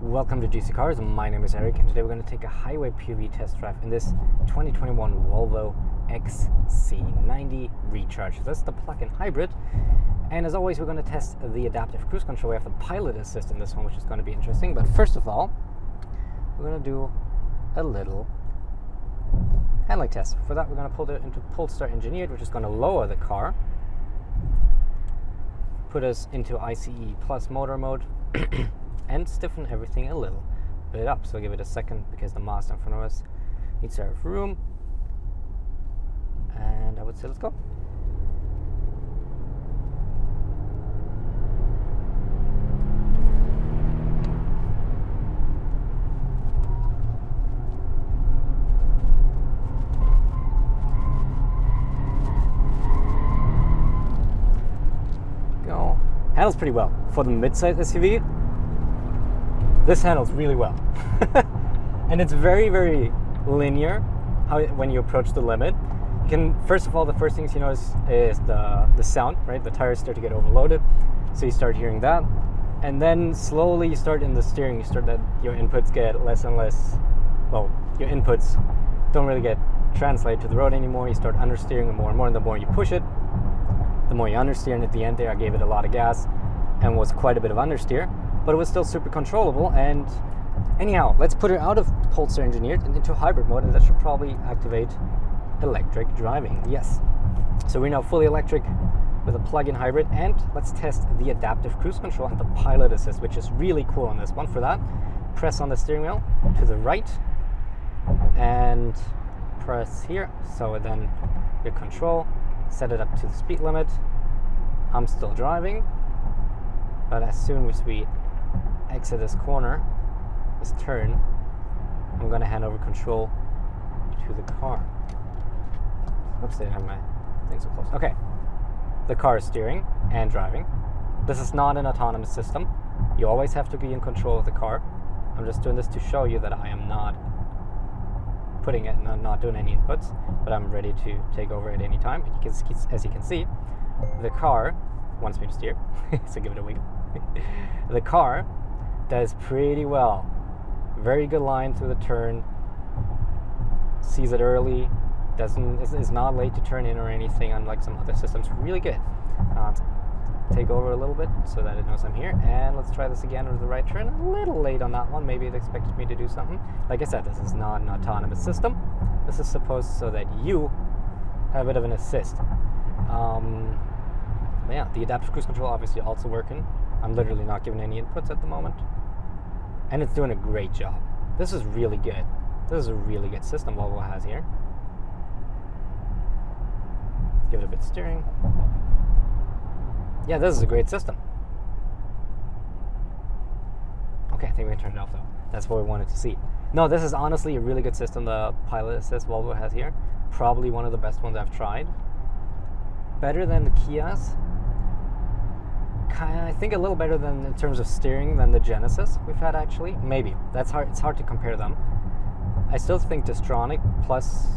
Welcome to GCCars. My name is Eric, and today we're going to take a highway POV test drive in this 2021 Volvo XC90 Recharge. So that's the plug-in hybrid. And as always, we're going to test the adaptive cruise control. We have the pilot assist in this one, which is going to be interesting. But first of all, we're going to do a little handling test. For that, we're going to pull it into Polestar Engineered, which is going to lower the car, put us into ICE Plus motor mode, and stiffen everything a little bit up. So give it a second because the Mazda in front of us needs to have room. And I would say let's go. Go. Handles pretty well. For the mid-size SUV, this handles really well. And it's very, very linear when you approach the limit. You can, first of all, the first things you notice is the sound, right? The tires start to get overloaded, so you start hearing that. And then slowly you start in the steering, you start that your inputs get less and less, well, your inputs don't really get translated to the road anymore. You start understeering more and more, and the more you push it, the more you understeer. And at the end there, I gave it a lot of gas and was quite a bit of understeer, but it was still super controllable. And anyhow, let's put it out of Polestar Engineered and into hybrid mode, and that should probably activate electric driving. Yes. So we're now fully electric with a plug-in hybrid, and let's test the adaptive cruise control and the pilot assist, which is really cool on this one. For that, press on the steering wheel to the right and press here. So then your control, set it up to the speed limit. I'm still driving, but as soon as we exit this corner, this turn, I'm going to hand over control to the car. Oops, I didn't have my thing so close. Okay, the car is steering and driving. This is not an autonomous system. You always have to be in control of the car. I'm just doing this to show you that I am not putting it, not doing any inputs, but I'm ready to take over at any time. And as you can see, the car wants me to steer, so give it a wiggle. The car does pretty well. Very good line through the turn. Sees it early. Is not late to turn in or anything, unlike some other systems. Really good. Take over a little bit so that it knows I'm here. And let's try this again with the right turn. A little late on that one. Maybe it expected me to do something. Like I said, this is not an autonomous system. This is supposed so that you have a bit of an assist. Yeah, the adaptive cruise control obviously also working. I'm literally not giving any inputs at the moment, and it's doing a great job. This is really good. This is a really good system Volvo has here. Give it a bit of steering. Yeah, this is a great system. Okay, I think we can turn it off though. That's what we wanted to see. No, this is honestly a really good system. The pilot assist Volvo has here, probably one of the best ones I've tried. Better than the Kias. I think a little better than in terms of steering than the Genesis we've had actually. Maybe. That's hard. It's hard to compare them. I still think Distronic Plus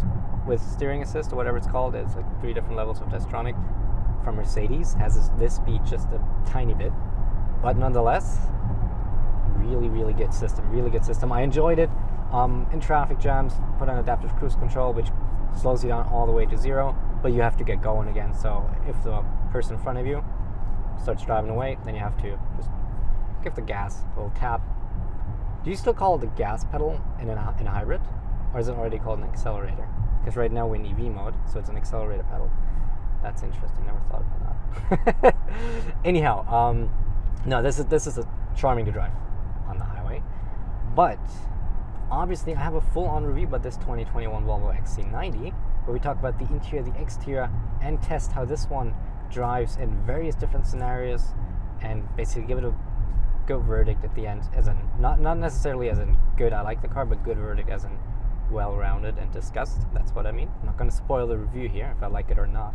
with steering assist or whatever it's called, it's like 3 different levels of Distronic from Mercedes, has this speed just a tiny bit. But nonetheless, really, really good system. Really good system. I enjoyed it. In traffic jams, put on adaptive cruise control, which slows you down all the way to 0, but you have to get going again. So if the person in front of you starts driving away, then you have to just give the gas a little tap. Do you still call it the gas pedal in a hybrid, or is it already called an accelerator? Because right now we're in EV mode, so it's an accelerator pedal. That's interesting. Never thought about that. Anyhow, no, this is a charming to drive on the highway. But obviously, I have a full-on review about this 2021 Volvo XC90, where we talk about the interior, the exterior, and test how this one drives in various different scenarios, and basically give it a good verdict at the end, as in not necessarily as in good I like the car, but good verdict as in well-rounded and discussed. That's what I mean. I'm not going to spoil the review here if I like it or not.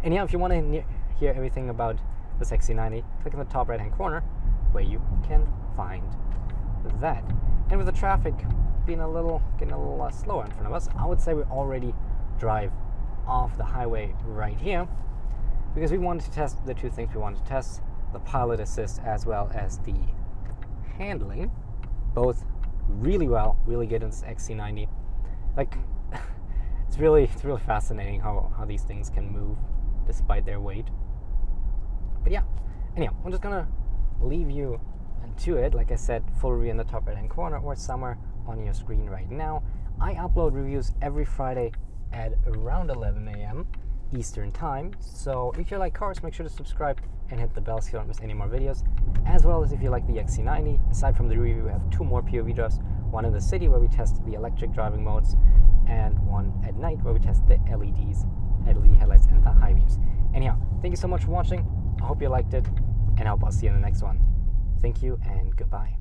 Anyhow, if you want to hear everything about this XC90, click in the top right-hand corner where you can find that. And with the traffic getting a little slower in front of us, I would say we already drive off the highway right here, because we wanted to test the two things we wanted to test: the pilot assist as well as the handling. both really well, really good in this XC90. Like, it's really fascinating how these things can move despite their weight. But yeah, anyhow, I'm just gonna leave you to it. Like I said, full review in the top right hand corner or somewhere on your screen right now. I upload reviews every Friday at around 11 a.m. Eastern time. So if you like cars, make sure to subscribe and hit the bell so you don't miss any more videos. As well as if you like the XC90, aside from the review, we have 2 more POV drives. One in the city where we test the electric driving modes, and one at night where we test the LED headlights and the high beams. Anyhow, thank you so much for watching. I hope you liked it, and I hope I'll see you in the next one. Thank you and goodbye.